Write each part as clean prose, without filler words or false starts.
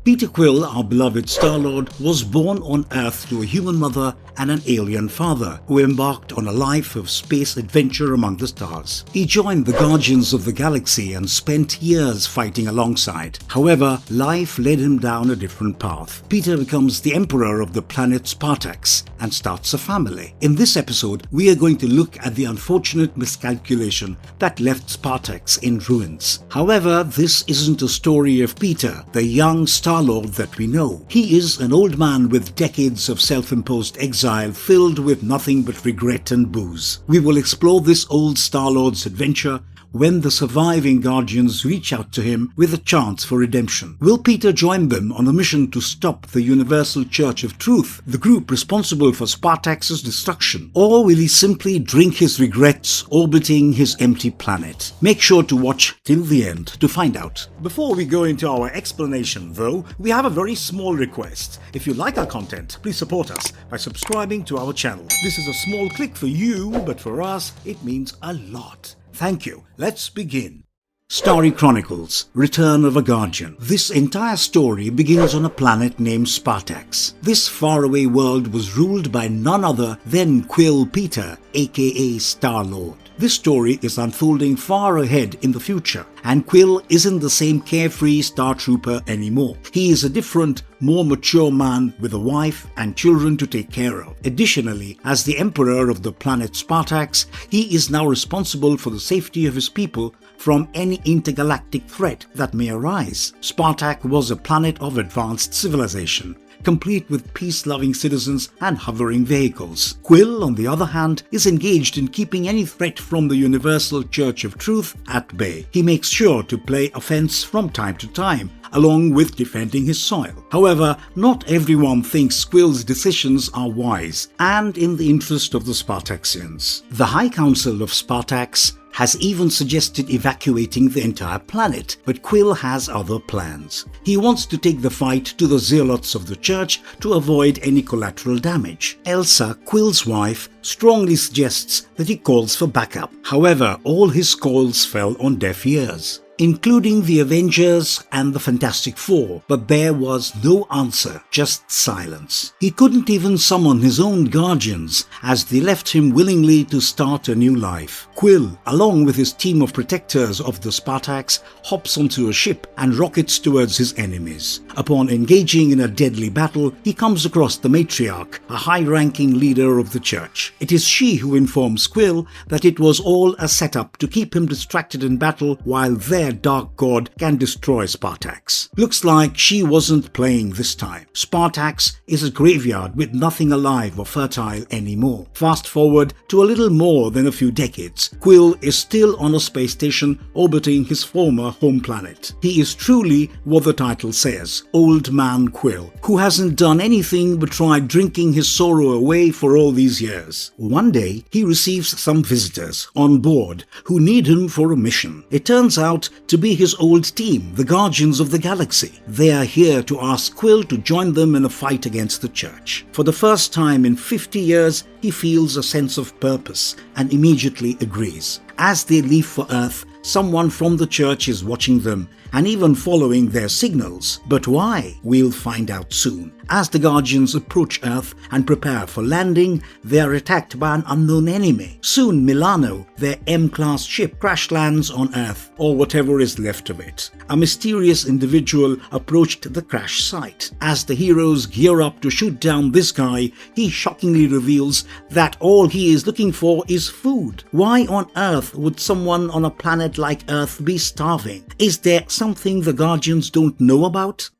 Peter Quill, our beloved Starlord, was born on Earth to a human mother and an alien father who embarked on a life of space adventure among the stars. He joined the Guardians of the Galaxy and spent years fighting alongside. However, life led him down a different path. Peter becomes the Emperor of the planet Spartax and starts a family. In this episode, we are going to look at the unfortunate miscalculation that left Spartax in ruins. However, this isn't a story of Peter, the young Starlord that we know. He is an old man with decades of self-imposed exile filled with nothing but regret and booze. We will explore this old Starlord's adventure when the surviving Guardians reach out to him with a chance for redemption. Will Peter join them on a mission to stop the Universal Church of Truth, the group responsible for Spartax's destruction? Or will he simply drink his regrets orbiting his empty planet? Make sure to watch till the end to find out. Before we go into our explanation though, we have a very small request. If you like our content, please support us by subscribing to our channel. This is a small click for you, but for us, it means a lot. Thank you. Let's begin. Starry Chronicles, Return of a Guardian. This entire story begins on a planet named Spartax. This faraway world was ruled by none other than Quill Peter, aka Starlord. This story is unfolding far ahead in the future, and Quill isn't the same carefree Star Trooper anymore. He is a different, more mature man with a wife and children to take care of. Additionally, as the Emperor of the planet Spartax, he is now responsible for the safety of his people from any intergalactic threat that may arise. Spartax was a planet of advanced civilization, complete with peace-loving citizens and hovering vehicles. Quill, on the other hand, is engaged in keeping any threat from the Universal Church of Truth at bay. He makes sure to play offense from time to time, along with defending his soil. However, not everyone thinks Quill's decisions are wise and in the interest of the Spartaxians. The High Council of Spartax has even suggested evacuating the entire planet, but Quill has other plans. He wants to take the fight to the zealots of the church to avoid any collateral damage. Elsa, Quill's wife, strongly suggests that he calls for backup. However, all his calls fell on deaf ears, including the Avengers and the Fantastic Four, but there was no answer, just silence. He couldn't even summon his own Guardians, as they left him willingly to start a new life. Quill, along with his team of protectors of the Spartax, hops onto a ship and rockets towards his enemies. Upon engaging in a deadly battle, he comes across the matriarch, a high-ranking leader of the church. It is she who informs Quill that it was all a setup to keep him distracted in battle while their dark god can destroy Spartax. Looks like she wasn't playing this time. Spartax is a graveyard with nothing alive or fertile anymore. Fast forward to a little more than a few decades. Quill is still on a space station orbiting his former home planet. He is truly what the title says, Old Man Quill, who hasn't done anything but try drinking his sorrow away for all these years. One day, he receives some visitors on board who need him for a mission. It turns out to be his old team, the Guardians of the Galaxy. They are here to ask Quill to join them in a fight against the church. For the first time in 50 years, he feels a sense of purpose and immediately agrees. As they leave for Earth, someone from the church is watching them and even following their signals. But why? We'll find out soon. As the Guardians approach Earth and prepare for landing, they are attacked by an unknown enemy. Soon Milano, their M-class ship, crash lands on Earth, or whatever is left of it. A mysterious individual approached the crash site. As the heroes gear up to shoot down this guy, he shockingly reveals that all he is looking for is food. Why on earth would someone on a planet like Earth be starving? Is there something the Guardians don't know about?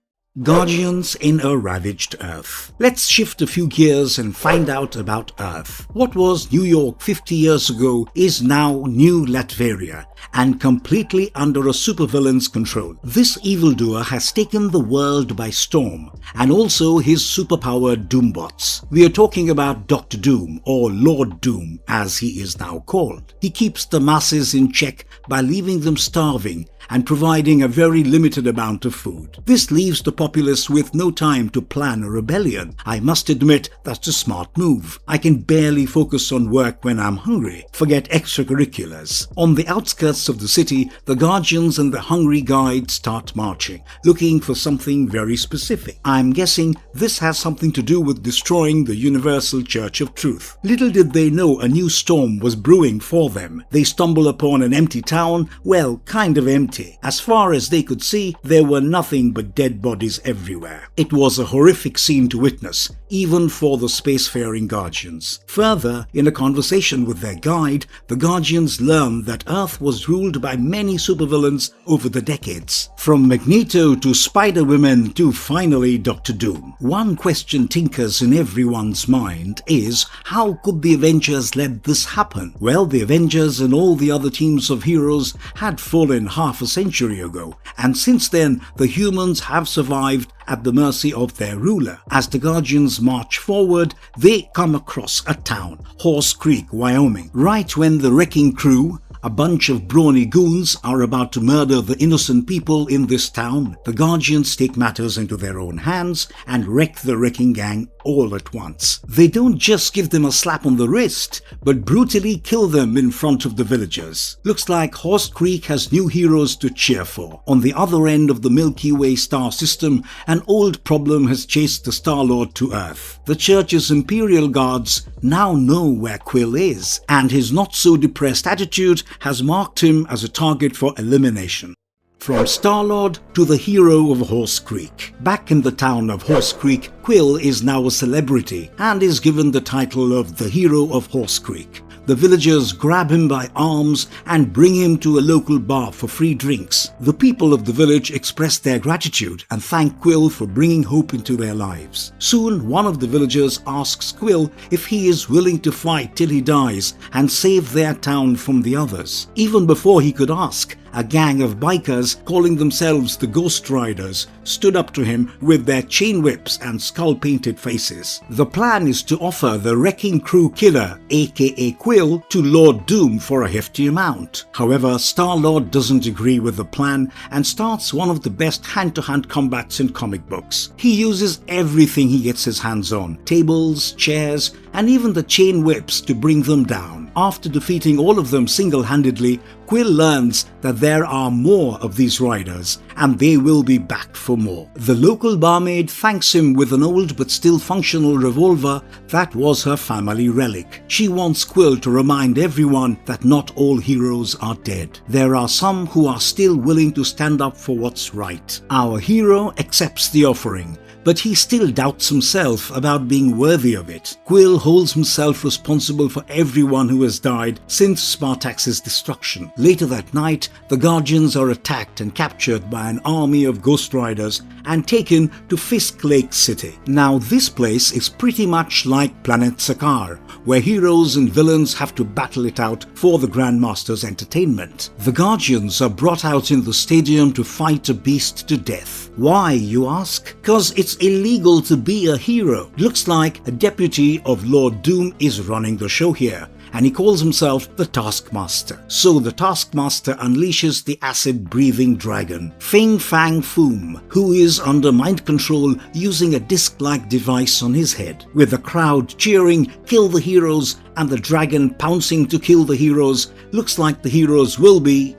Guardians in a ravaged Earth. Let's shift a few gears and find out about Earth. What was New York 50 years ago is now New Latveria and completely under a supervillain's control. This evildoer has taken the world by storm, and also his superpowered Doombots. We are talking about Dr. Doom, or Lord Doom as he is now called. He keeps the masses in check by leaving them starving and providing a very limited amount of food. This leaves the populace with no time to plan a rebellion. I must admit that's a smart move. I can barely focus on work when I'm hungry. Forget extracurriculars. On the outskirts of the city, the guardians and the hungry guides start marching, looking for something very specific. I'm guessing this has something to do with destroying the Universal Church of Truth. Little did they know a new storm was brewing for them. They stumble upon an empty town, well, kind of empty. As far as they could see, there were nothing but dead bodies everywhere. It was a horrific scene to witness, even for the spacefaring guardians. Further, in a conversation with their guide, the guardians learned that Earth was ruled by many supervillains over the decades, from Magneto to Spider-Woman to finally Dr. Doom. One question tinkers in everyone's mind is, how could the Avengers let this happen? Well, the Avengers and all the other teams of heroes had fallen half a century ago, and since then the humans have survived at the mercy of their ruler. As the Guardians march forward, they come across a town, Horse Creek, Wyoming. Right when the wrecking crew, a bunch of brawny goons, are about to murder the innocent people in this town, the Guardians take matters into their own hands and wreck the wrecking gang all at once. They don't just give them a slap on the wrist, but brutally kill them in front of the villagers. Looks like Horse Creek has new heroes to cheer for. On the other end of the Milky Way star system, an old problem has chased the Starlord to Earth. The Church's Imperial Guards now know where Quill is, and his not-so-depressed attitude has marked him as a target for elimination. From Starlord to the hero of Horse Creek. Back in the town of Horse Creek, Quill is now a celebrity and is given the title of the hero of Horse Creek. The villagers grab him by arms and bring him to a local bar for free drinks. The people of the village express their gratitude and thank Quill for bringing hope into their lives. Soon, one of the villagers asks Quill if he is willing to fight till he dies and save their town from the others. Even before he could ask, a gang of bikers calling themselves the Ghost Riders stood up to him with their chain whips and skull-painted faces. The plan is to offer the Wrecking Crew killer, aka Quill, to Lord Doom for a hefty amount. However, Starlord doesn't agree with the plan and starts one of the best hand-to-hand combats in comic books. He uses everything he gets his hands on, tables, chairs, and even the chain whips to bring them down. After defeating all of them single-handedly, Quill learns that there are more of these riders and they will be back for more. The local barmaid thanks him with an old but still functional revolver that was her family relic. She wants Quill to remind everyone that not all heroes are dead. There are some who are still willing to stand up for what's right. Our hero accepts the offering, but he still doubts himself about being worthy of it. Quill holds himself responsible for everyone who has died since Spartax's destruction. Later that night, the Guardians are attacked and captured by an army of Ghost Riders and taken to Fisk Lake City. Now this place is pretty much like Planet Sakaar, where heroes and villains have to battle it out for the Grandmaster's entertainment. The Guardians are brought out in the stadium to fight a beast to death. Why, you ask? 'Cause it's illegal to be a hero. Looks like a deputy of Lord Doom is running the show here, and he calls himself the Taskmaster. So the Taskmaster unleashes the acid-breathing dragon, Fing Fang Foom, who is under mind control using a disc-like device on his head. With the crowd cheering, "Kill the heroes," and the dragon pouncing to kill the heroes, looks like the heroes will be,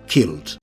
killed.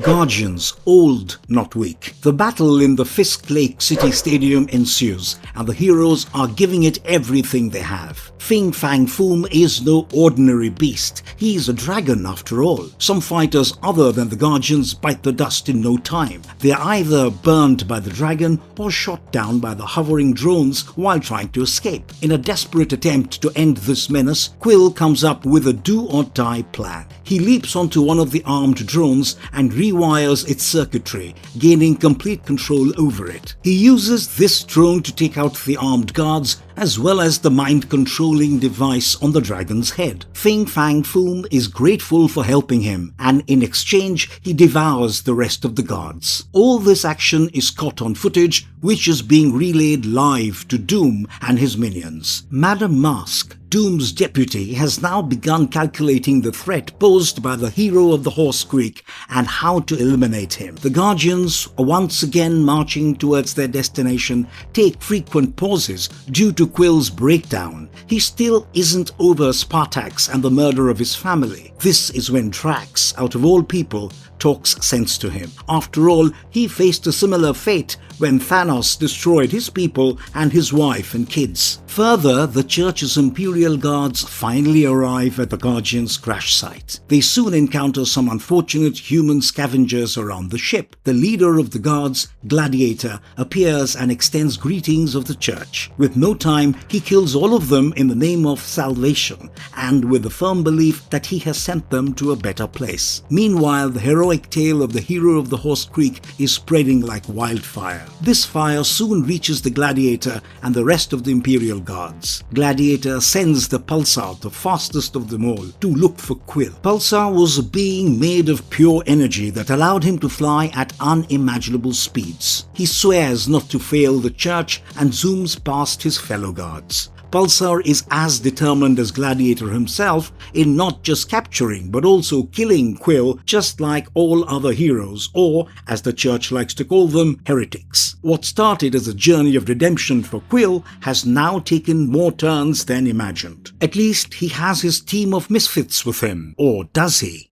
Guardians, old, not weak. The battle in the Fisk Lake City Stadium ensues, and the heroes are giving it everything they have. Fing Fang Foom is no ordinary beast. He is a dragon after all. Some fighters other than the Guardians bite the dust in no time. They are either burned by the dragon or shot down by the hovering drones while trying to escape. In a desperate attempt to end this menace, Quill comes up with a do-or-die plan. He leaps onto one of the armed drones and rewires its circuitry, gaining complete control over it. He uses this drone to take out the armed guards as well as the mind-controlling device on the dragon's head. Fing Fang Foom is grateful for helping him, and in exchange he devours the rest of the guards. All this action is caught on footage, which is being relayed live to Doom and his minions. Madame Mask, Doom's deputy has now begun calculating the threat posed by the hero of the Horse Creek and how to eliminate him. The Guardians, once again marching towards their destination, take frequent pauses due to Quill's breakdown. He still isn't over Spartax and the murder of his family. This is when Drax, out of all people, talks sense to him. After all, he faced a similar fate when Thanos destroyed his people and his wife and kids. Further, the Church's Imperial Guards finally arrive at the Guardians' crash site. They soon encounter some unfortunate human scavengers around the ship. The leader of the Guards, Gladiator, appears and extends greetings of the Church. With no time, he kills all of them in the name of salvation and with the firm belief that he has sent them to a better place. Meanwhile, the heroic tale of the hero of the Horse Creek is spreading like wildfire. This fire soon reaches the Gladiator and the rest of the Imperial Guards. Gladiator sends the Pulsar, the fastest of them all, to look for Quill. Pulsar was a being made of pure energy that allowed him to fly at unimaginable speeds. He swears not to fail the Church and zooms past his fellow guards. Pulsar is as determined as Gladiator himself in not just capturing but also killing Quill, just like all other heroes, or, as the Church likes to call them, heretics. What started as a journey of redemption for Quill has now taken more turns than imagined. At least he has his team of misfits with him, or does he?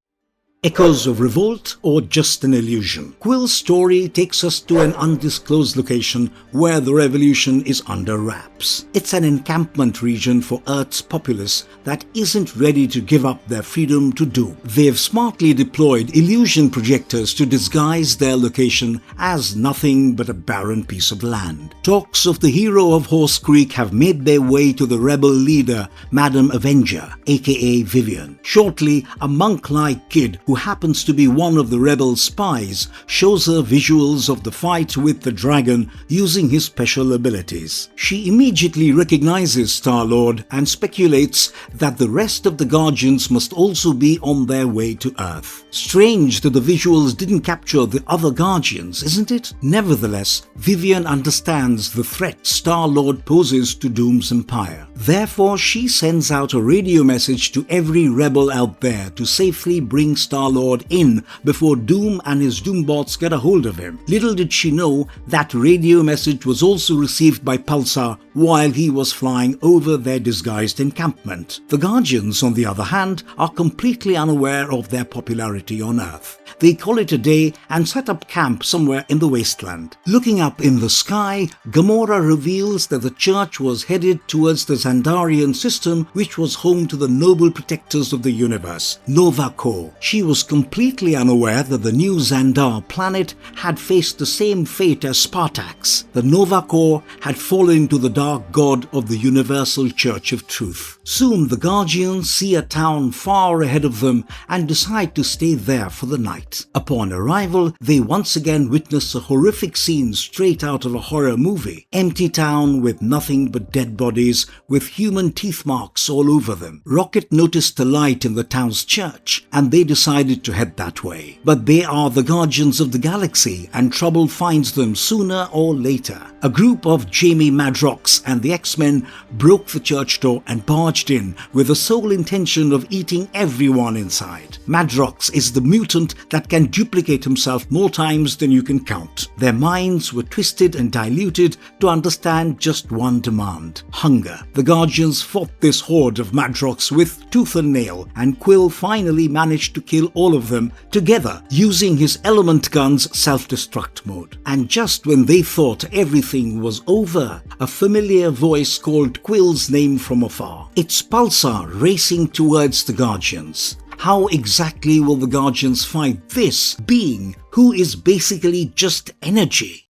Echoes of revolt or just an illusion? Quill's story takes us to an undisclosed location where the revolution is under wraps. It's an encampment region for Earth's populace that isn't ready to give up their freedom to Doom. They've smartly deployed illusion projectors to disguise their location as nothing but a barren piece of land. Talks of the hero of Horse Creek have made their way to the rebel leader, Madam Avenger, aka Vivian. Shortly, a monk-like kid who happens to be one of the rebel spies shows her visuals of the fight with the dragon using his special abilities. She immediately recognizes Starlord and speculates that the rest of the Guardians must also be on their way to Earth. Strange that the visuals didn't capture the other Guardians, isn't it? Nevertheless, Vivian understands the threat Starlord poses to Doom's empire. Therefore, she sends out a radio message to every rebel out there to safely bring Starlord in before Doom and his Doombots get a hold of him. Little did she know that radio message was also received by Pulsar while he was flying over their disguised encampment. The Guardians, on the other hand, are completely unaware of their popularity on Earth. They call it a day and set up camp somewhere in the wasteland. Looking up in the sky, Gamora reveals that the Church was headed towards the Xandarian system, which was home to the noble protectors of the universe, Nova Corps. She was completely unaware that the new Xandar planet had faced the same fate as Spartax. The Nova Corps had fallen to the dark god of the Universal Church of Truth. Soon the Guardians see a town far ahead of them and decide to stay there for the night. Upon arrival, they once again witness a horrific scene straight out of a horror movie. Empty town with nothing but dead bodies with human teeth marks all over them. Rocket noticed the light in the town's church and they decided to head that way. But they are the Guardians of the Galaxy and trouble finds them sooner or later. A group of Jamie Madrox and the X-Men broke the church door and barged in with the sole intention of eating everyone inside. Madrox is the mutant that can duplicate himself more times than you can count. Their minds were twisted and diluted to understand just one demand: hunger. The Guardians fought this horde of Madrox with tooth and nail, and Quill finally managed to kill all of them together using his element gun's self-destruct mode. And just when they thought everything was over, a familiar voice called Quill's name from afar. It's Pulsar racing towards the Guardians. How exactly will the Guardians fight this being who is basically just energy?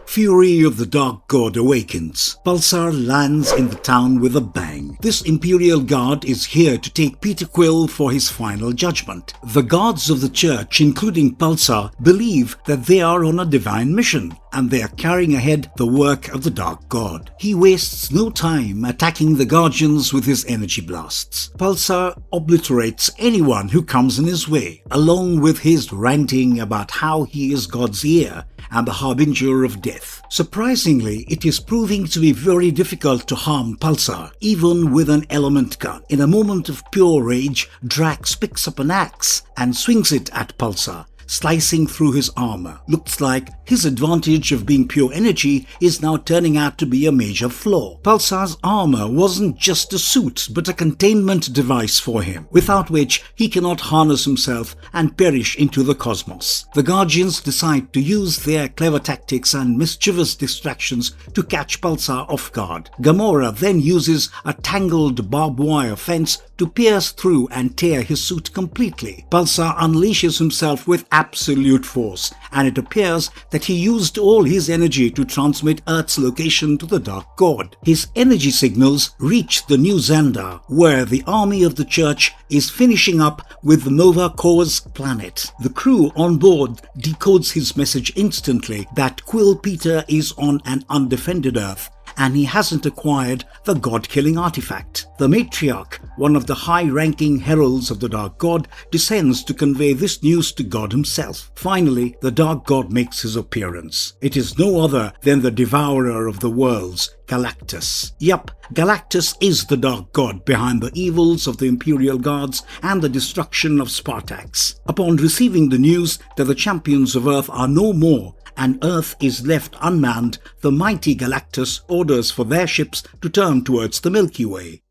Fury of the Dark God awakens. Pulsar lands in the town with a bang. This Imperial Guard is here to take Peter Quill for his final judgment. The guards of the Church, including Pulsar, believe that they are on a divine mission, and they are carrying ahead the work of the Dark God. He wastes no time attacking the Guardians with his energy blasts. Pulsar obliterates anyone who comes in his way, along with his ranting about how he is God's ear and the harbinger of death. Surprisingly, it is proving to be very difficult to harm Pulsar, even with an element gun. In a moment of pure rage, Drax picks up an axe and swings it at Pulsar, slicing through his armor. Looks like his advantage of being pure energy is now turning out to be a major flaw. Pulsar's armor wasn't just a suit, but a containment device for him, without which he cannot harness himself and perish into the cosmos. The Guardians decide to use their clever tactics and mischievous distractions to catch Pulsar off guard. Gamora then uses a tangled barbed wire fence to pierce through and tear his suit completely. Pulsar unleashes himself with absolute force, and it appears that he used all his energy to transmit Earth's location to the Dark God. His energy signals reach the new Xandar, where the army of the Church is finishing up with the Nova Corps planet. The crew on board decodes his message instantly that Quill Peter is on an undefended Earth, and he hasn't acquired the God-killing artifact. The Matriarch, one of the high-ranking heralds of the Dark God, descends to convey this news to God himself. Finally, the Dark God makes his appearance. It is no other than the Devourer of the Worlds, Galactus. Yup, Galactus is the Dark God behind the evils of the Imperial Guards and the destruction of Spartax. Upon receiving the news that the champions of Earth are no more, and Earth is left unmanned, the mighty Galactus orders for their ships to turn towards the Milky Way.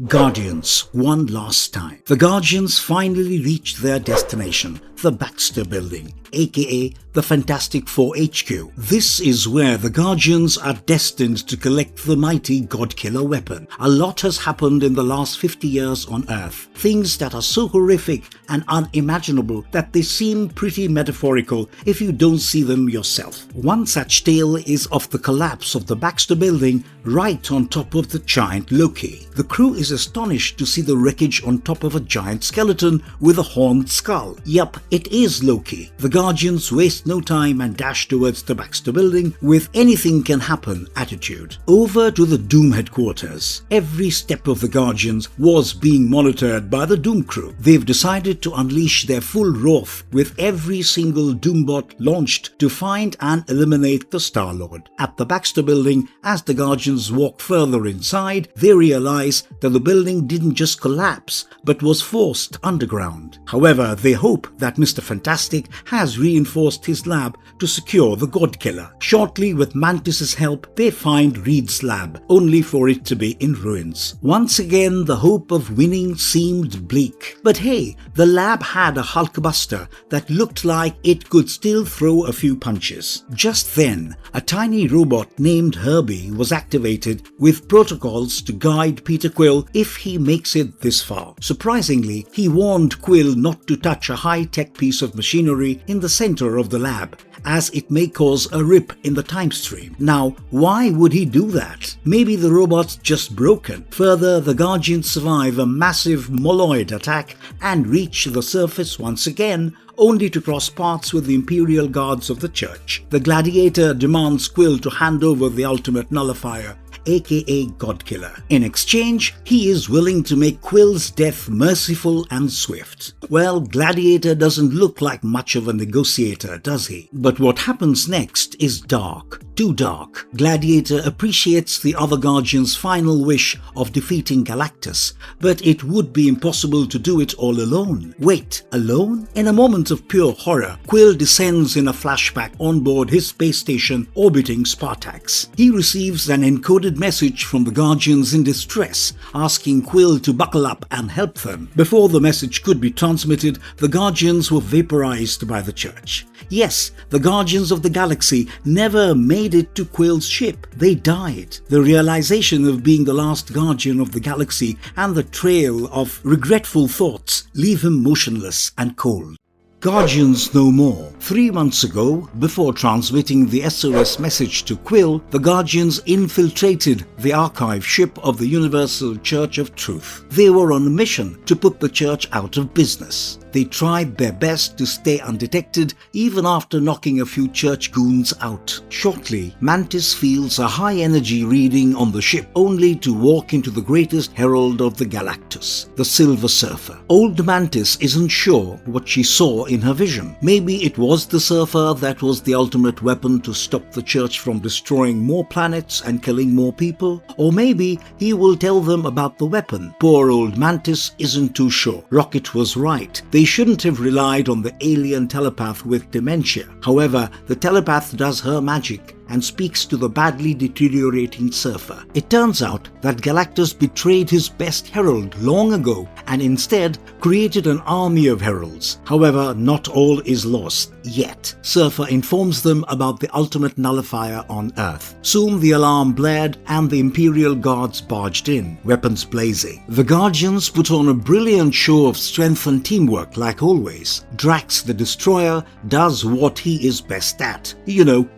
Guardians, one last time. The Guardians finally reach their destination, the Baxter Building, aka the Fantastic Four HQ. This is where the Guardians are destined to collect the mighty God-killer weapon. A lot has happened in the last 50 years on Earth. Things that are so horrific and unimaginable that they seem pretty metaphorical if you don't see them yourself. One such tale is of the collapse of the Baxter Building right on top of the giant Loki. The crew is astonished to see the wreckage on top of a giant skeleton with a horned skull. Yup, it is Loki. The Guardians waste no time and dash towards the Baxter Building with anything can happen attitude. Over to the Doom headquarters. Every step of the Guardians was being monitored by the Doom crew. They've decided to unleash their full wrath with every single Doombot launched to find and eliminate the Starlord. At the Baxter Building, as the Guardians walk further inside, they realize that the building didn't just collapse, but was forced underground. However, they hope that Mr. Fantastic has reinforced his lab to secure the God Killer. Shortly, with Mantis's help, they find Reed's lab, only for it to be in ruins. Once again, the hope of winning seemed bleak. But hey, the lab had a Hulkbuster that looked like it could still throw a few punches. Just then, a tiny robot named Herbie was activated with protocols to guide Peter Quill if he makes it this far. Surprisingly, he warned Quill not to touch a high-tech piece of machinery in the center of the lab, as it may cause a rip in the time stream. Now, why would he do that? Maybe the robot's just broken. Further, the Guardians survive a massive Moloid attack and reach the surface once again, only to cross paths with the Imperial Guards of the Church. The Gladiator demands Quill to hand over the ultimate nullifier, aka Godkiller. In exchange, he is willing to make Quill's death merciful and swift. Well, Gladiator doesn't look like much of a negotiator, does he? But what happens next is dark. Too dark. Gladiator appreciates the other Guardians' final wish of defeating Galactus, but it would be impossible to do it all alone. Wait, alone? In a moment of pure horror, Quill descends in a flashback on board his space station orbiting Spartax. He receives an encoded message from the Guardians in distress, asking Quill to buckle up and help them. Before the message could be transmitted, the Guardians were vaporized by the Church. Yes, the Guardians of the Galaxy never made it to Quill's ship. They died. The realization of being the last Guardian of the Galaxy and the trail of regretful thoughts leave him motionless and cold. Guardians no more. 3 months ago, before transmitting the SOS message to Quill, the Guardians infiltrated the archive ship of the Universal Church of Truth. They were on a mission to put the Church out of business. they tried their best to stay undetected even after knocking a few church goons out. Shortly, Mantis feels a high-energy reading on the ship only to walk into the greatest herald of the Galactus, the Silver Surfer. Old Mantis isn't sure what she saw in her vision. Maybe it was the Surfer that was the ultimate weapon to stop the church from destroying more planets and killing more people, or maybe he will tell them about the weapon. Poor old Mantis isn't too sure. Rocket was right. They shouldn't have relied on the alien telepath with dementia. However, the telepath does her magic and speaks to the badly deteriorating Surfer. It turns out that Galactus betrayed his best herald long ago and instead created an army of heralds. However, not all is lost yet. Surfer informs them about the ultimate nullifier on Earth. Soon the alarm blared and the Imperial Guards barged in, weapons blazing. The Guardians put on a brilliant show of strength and teamwork like always. Drax the Destroyer does what he is best at,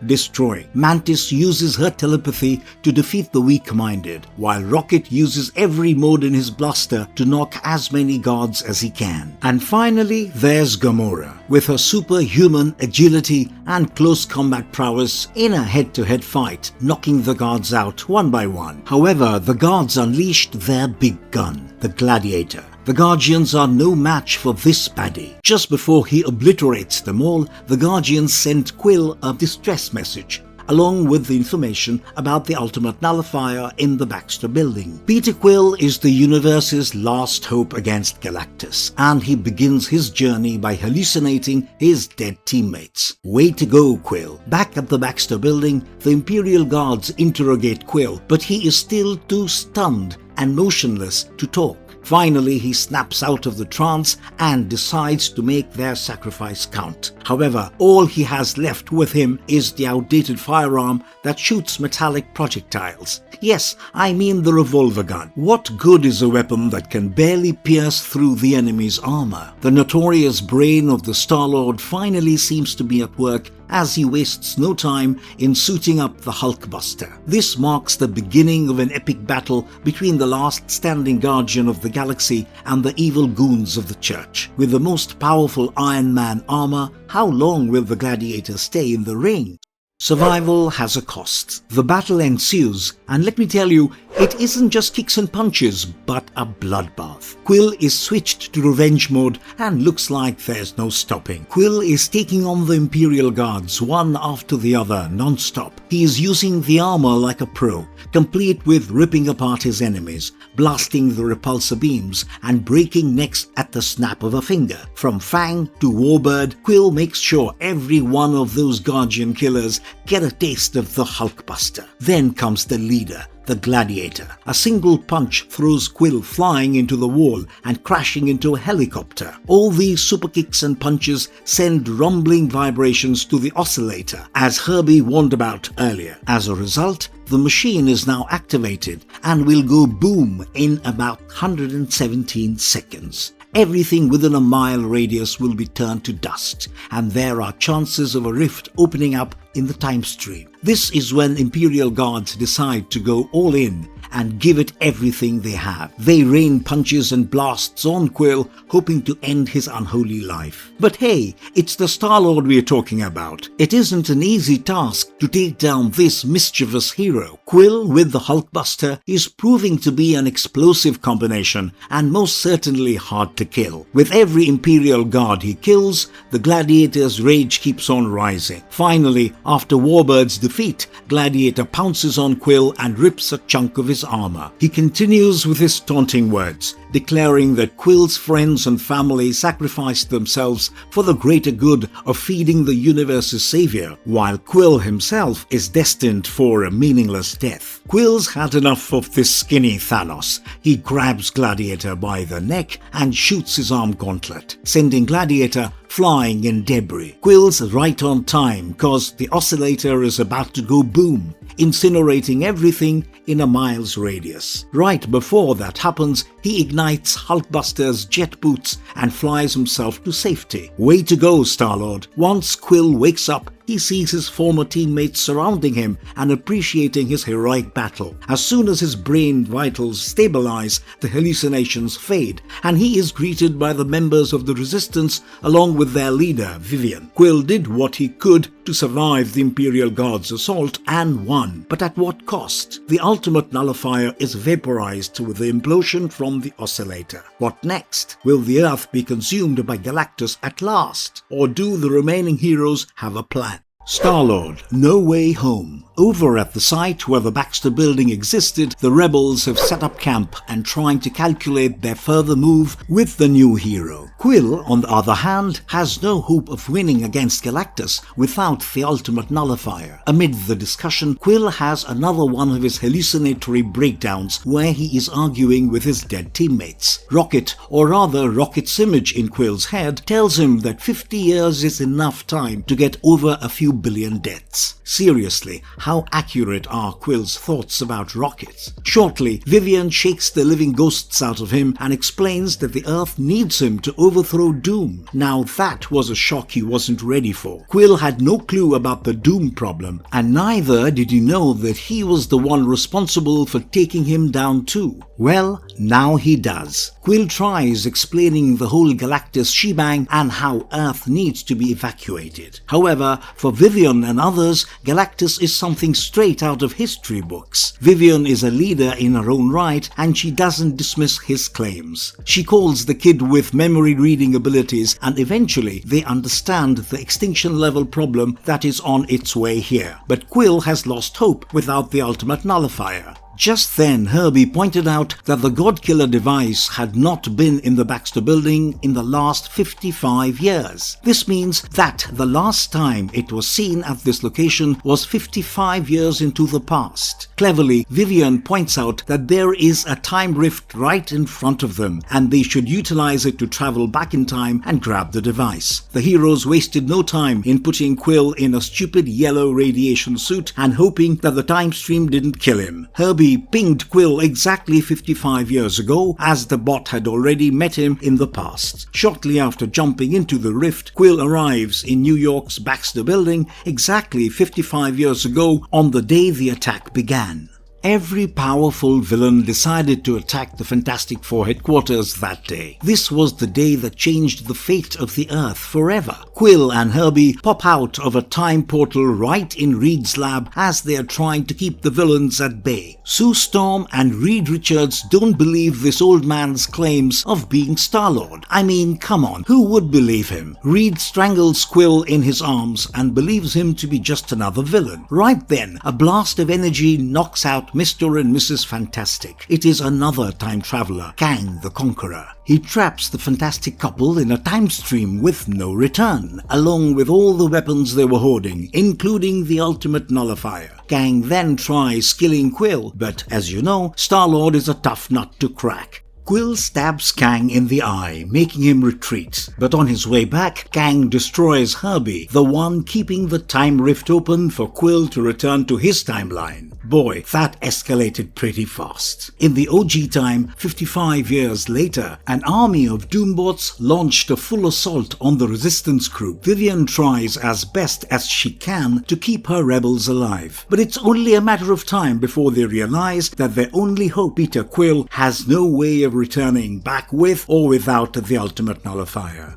destroying. Mantis uses her telepathy to defeat the weak-minded, while Rocket uses every mode in his blaster to knock as many guards as he can. And finally, there's Gamora, with her superhuman agility and close combat prowess in a head-to-head fight, knocking the guards out one by one. However, the guards unleashed their big gun, the Gladiator. The Guardians are no match for this baddie. Just before he obliterates them all, the Guardians send Quill a distress message, along with the information about the ultimate nullifier in the Baxter building. Peter Quill is the universe's last hope against Galactus, and he begins his journey by hallucinating his dead teammates. Way to go, Quill. Back at the Baxter building, the Imperial Guards interrogate Quill, but he is still too stunned and motionless to talk. Finally, he snaps out of the trance and decides to make their sacrifice count. However, all he has left with him is the outdated firearm that shoots metallic projectiles. Yes, I mean the revolver gun. What good is a weapon that can barely pierce through the enemy's armor? The notorious brain of the Starlord finally seems to be at work as he wastes no time in suiting up the Hulkbuster. This marks the beginning of an epic battle between the last standing guardian of the galaxy and the evil goons of the church. With the most powerful Iron Man armor, how long will the Gladiator stay in the ring? Survival has a cost. The battle ensues, and let me tell you, it isn't just kicks and punches, but a bloodbath. Quill is switched to revenge mode and looks like there's no stopping. Quill is taking on the Imperial Guards one after the other non-stop. He is using the armor like a pro, complete with ripping apart his enemies, blasting the repulsor beams, and breaking necks at the snap of a finger. From Fang to Warbird, Quill makes sure every one of those Guardian killers get a taste of the Hulkbuster. Then comes the leader, the Gladiator. A single punch throws Quill flying into the wall and crashing into a helicopter. All these super kicks and punches send rumbling vibrations to the oscillator, as Herbie warned about earlier. As a result, the machine is now activated and will go boom in about 117 seconds. Everything within a mile radius will be turned to dust, and there are chances of a rift opening up in the time stream. This is when Imperial Guards decide to go all in and give it everything they have. They rain punches and blasts on Quill, hoping to end his unholy life. But hey, it's the Starlord we're talking about. It isn't an easy task to take down this mischievous hero. Quill with the Hulkbuster is proving to be an explosive combination and most certainly hard to kill. With every Imperial Guard he kills, the Gladiator's rage keeps on rising. Finally, after Warbird's defeat, Gladiator pounces on Quill and rips a chunk of his armor. He continues with his taunting words, declaring that Quill's friends and family sacrificed themselves for the greater good of feeding the universe's savior, while Quill himself is destined for a meaningless death. Quill's had enough of this skinny Thanos. He grabs Gladiator by the neck and shoots his arm gauntlet, sending Gladiator flying in debris. Quill's right on time cause the oscillator is about to go boom, incinerating everything in a mile's radius. Right before that happens, he ignites Hulkbuster's jet boots and flies himself to safety. Way to go, Starlord. Once Quill wakes up, he sees his former teammates surrounding him and appreciating his heroic battle. As soon as his brain vitals stabilize, the hallucinations fade, and he is greeted by the members of the Resistance along with their leader, Vivian. Quill did what he could to survive the Imperial Guard's assault and won, but at what cost? The ultimate nullifier is vaporized with the implosion from the oscillator. What next? Will the Earth be consumed by Galactus at last? Or do the remaining heroes have a plan? Starlord, No Way Home. Over at the site where the Baxter building existed, the rebels have set up camp and trying to calculate their further move with the new hero. Quill, on the other hand, has no hope of winning against Galactus without the ultimate nullifier. Amid the discussion, Quill has another one of his hallucinatory breakdowns where he is arguing with his dead teammates. Rocket, or rather Rocket's image in Quill's head, tells him that 50 years is enough time to get over a few billion deaths. Seriously, how accurate are Quill's thoughts about Rocket? Shortly, Vivian shakes the living ghosts out of him and explains that the Earth needs him to overthrow Doom. Now that was a shock he wasn't ready for. Quill had no clue about the Doom problem, and neither did he know that he was the one responsible for taking him down too. Well, now he does. Quill tries explaining the whole Galactus shebang and how Earth needs to be evacuated. However, for Vivian and others, Galactus is something straight out of history books. Vivian is a leader in her own right, and she doesn't dismiss his claims. She calls the kid with memory reading abilities, and eventually they understand the extinction level problem that is on its way here. But Quill has lost hope without the ultimate nullifier. Just then, Herbie pointed out that the Godkiller device had not been in the Baxter building in the last 55 years. This means that the last time it was seen at this location was 55 years into the past. Cleverly, Vivian points out that there is a time rift right in front of them, and they should utilize it to travel back in time and grab the device. The heroes wasted no time in putting Quill in a stupid yellow radiation suit and hoping that the time stream didn't kill him. Herbie pinged Quill exactly 55 years ago, as the bot had already met him in the past. Shortly after jumping into the rift, Quill arrives in New York's Baxter building exactly 55 years ago on the day the attack began. Every powerful villain decided to attack the Fantastic Four headquarters that day. This was the day that changed the fate of the Earth forever. Quill and Herbie pop out of a time portal right in Reed's lab as they are trying to keep the villains at bay. Sue Storm and Reed Richards don't believe this old man's claims of being Starlord. I mean, come on, who would believe him? Reed strangles Quill in his arms and believes him to be just another villain. Right then, a blast of energy knocks out Mr. and Mrs. Fantastic. It is another time traveler, Kang the Conqueror. He traps the fantastic couple in a time stream with no return, along with all the weapons they were hoarding, including the ultimate nullifier. Kang then tries killing Quill, but as you know, Starlord is a tough nut to crack. Quill stabs Kang in the eye, making him retreat, but on his way back, Kang destroys Herbie, the one keeping the time rift open for Quill to return to his timeline. Boy, that escalated pretty fast. In the OG time, 55 years later, an army of Doombots launched a full assault on the Resistance crew. Vivian tries as best as she can to keep her rebels alive, but it's only a matter of time before they realize that their only hope, Peter Quill, has no way of returning back with or without the ultimate nullifier.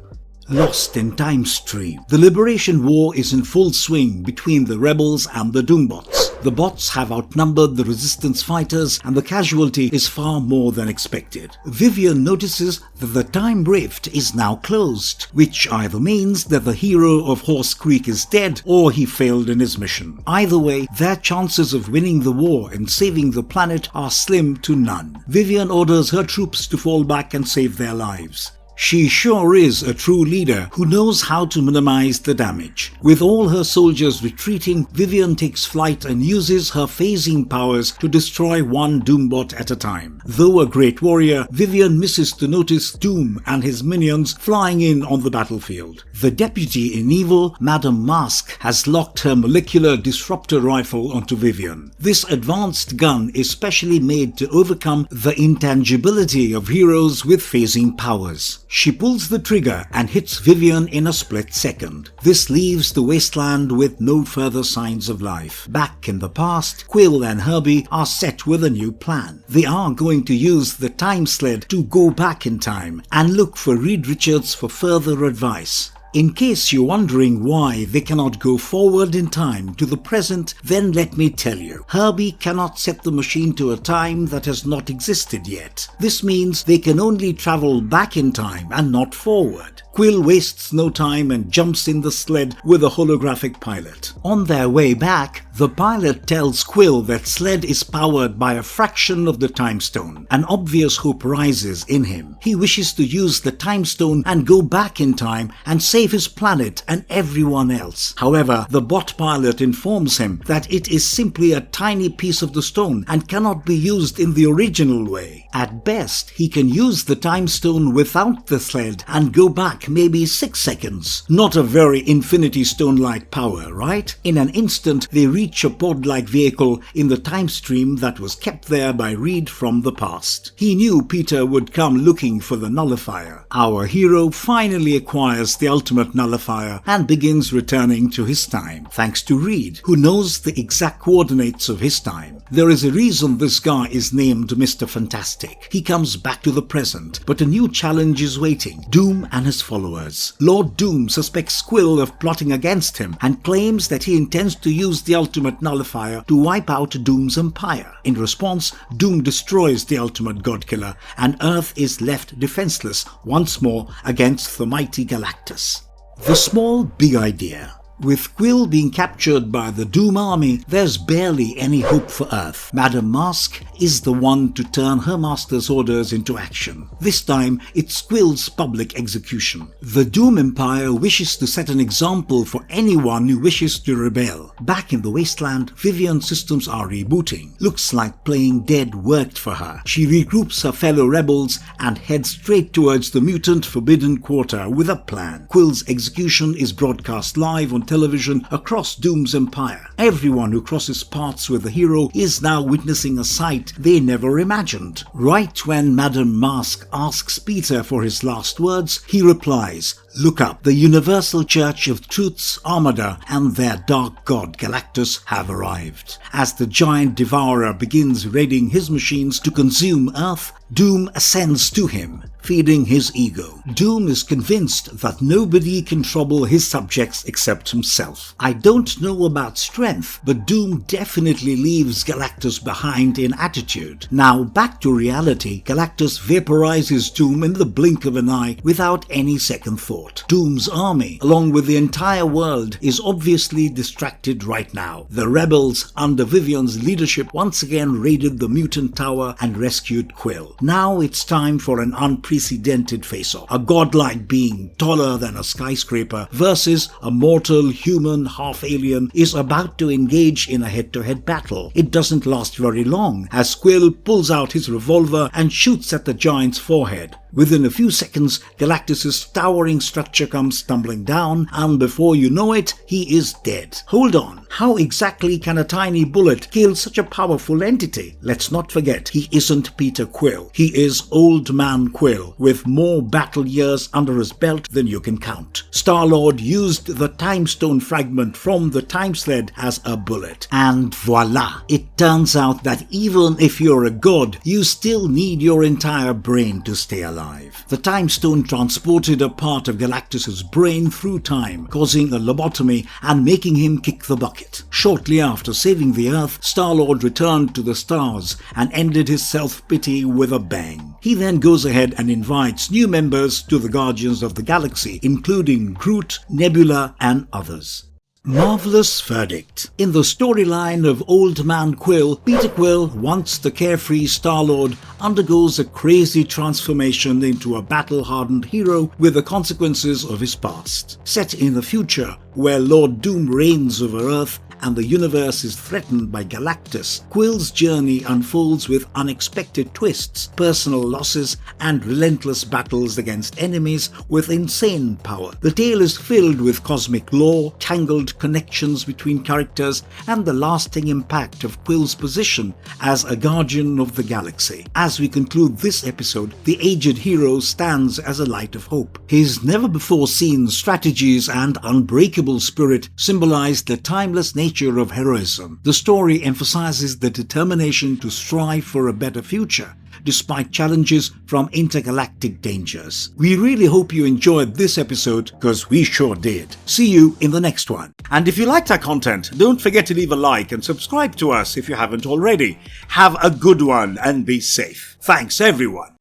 Lost in time stream. The Liberation War is in full swing between the rebels and the Doombots. The bots have outnumbered the Resistance fighters and the casualty is far more than expected. Vivian notices that the time rift is now closed, which either means that the hero of Horse Creek is dead or he failed in his mission. Either way, their chances of winning the war and saving the planet are slim to none. Vivian orders her troops to fall back and save their lives. She sure is a true leader who knows how to minimize the damage. With all her soldiers retreating, Vivian takes flight and uses her phasing powers to destroy one Doombot at a time. Though a great warrior, Vivian misses to notice Doom and his minions flying in on the battlefield. The deputy in evil, Madame Mask, has locked her molecular disruptor rifle onto Vivian. This advanced gun is specially made to overcome the intangibility of heroes with phasing powers. She pulls the trigger and hits Vivian in a split second. This leaves the wasteland with no further signs of life. Back in the past, Quill and Herbie are set with a new plan. They are going to use the time sled to go back in time and look for Reed Richards for further advice. In case you're wondering why they cannot go forward in time to the present, then let me tell you. Herbie cannot set the machine to a time that has not existed yet. This means they can only travel back in time and not forward. Quill wastes no time and jumps in the sled with a holographic pilot. On their way back, the pilot tells Quill that sled is powered by a fraction of the time stone. An obvious hope rises in him. He wishes to use the time stone and go back in time and save his planet and everyone else. However, the bot pilot informs him that it is simply a tiny piece of the stone and cannot be used in the original way. At best, he can use the time stone without the sled and go back maybe 6 seconds. Not a very Infinity Stone-like power, right? In an instant, they reach a pod-like vehicle in the time stream that was kept there by Reed from the past. He knew Peter would come looking for the nullifier. Our hero finally acquires the ultimate nullifier and begins returning to his time, thanks to Reed, who knows the exact coordinates of his time. There is a reason this guy is named Mr. Fantastic. He comes back to the present, but a new challenge is waiting: Doom and his followers. Lord Doom suspects Quill of plotting against him and claims that he intends to use the ultimate nullifier to wipe out Doom's empire. In response, Doom destroys the ultimate godkiller and Earth is left defenseless once more against the mighty Galactus. The small big idea. With Quill being captured by the Doom army, there's barely any hope for Earth. Madame Mask is the one to turn her master's orders into action. This time, it's Quill's public execution. The Doom Empire wishes to set an example for anyone who wishes to rebel. Back in the wasteland, Vivian's systems are rebooting. Looks like playing dead worked for her. She regroups her fellow rebels and heads straight towards the mutant Forbidden Quarter with a plan. Quill's execution is broadcast live on television across Doom's empire. Everyone who crosses paths with the hero is now witnessing a sight they never imagined. Right when Madame Mask asks Peter for his last words, he replies, "Look up, the Universal Church of Truth's Armada and their dark god Galactus have arrived." As the giant devourer begins raiding his machines to consume Earth, Doom ascends to him, feeding his ego. Doom is convinced that nobody can trouble his subjects except himself. I don't know about strength, but Doom definitely leaves Galactus behind in attitude. Now back to reality, Galactus vaporizes Doom in the blink of an eye without any second thought. Doom's army, along with the entire world, is obviously distracted right now. The rebels, under Vivian's leadership, once again raided the mutant tower and rescued Quill. Now it's time for an unprecedented face-off. A godlike being, taller than a skyscraper, versus a mortal human half-alien is about to engage in a head-to-head battle. It doesn't last very long, as Quill pulls out his revolver and shoots at the giant's forehead. Within a few seconds, Galactus's towering structure comes tumbling down, and before you know it, he is dead. Hold on, how exactly can a tiny bullet kill such a powerful entity? Let's not forget, he isn't Peter Quill. He is Old Man Quill, with more battle years under his belt than you can count. Starlord used the time stone fragment from the time sled as a bullet. And voila! It turns out that even if you're a god, you still need your entire brain to stay alive. The time stone transported a part of Galactus's brain through time, causing a lobotomy and making him kick the bucket. Shortly after saving the Earth, Starlord returned to the stars and ended his self-pity with a bang. He then goes ahead and invites new members to the Guardians of the Galaxy, including Groot, Nebula, and others. Marvelous verdict. In the storyline of Old Man Quill, Peter Quill, once the carefree Starlord, undergoes a crazy transformation into a battle-hardened hero with the consequences of his past. Set in the future, where Lord Doom reigns over Earth and the universe is threatened by Galactus, Quill's journey unfolds with unexpected twists, personal losses, and relentless battles against enemies with insane power. The tale is filled with cosmic lore, tangled connections between characters, and the lasting impact of Quill's position as a guardian of the galaxy. As we conclude this episode, the aged hero stands as a light of hope. His never-before-seen strategies and unbreakable spirit symbolize the timeless nature of heroism. The story emphasizes the determination to strive for a better future, despite challenges from intergalactic dangers. We really hope you enjoyed this episode, because we sure did. See you in the next one. And if you liked our content, don't forget to leave a like and subscribe to us if you haven't already. Have a good one and be safe. Thanks everyone.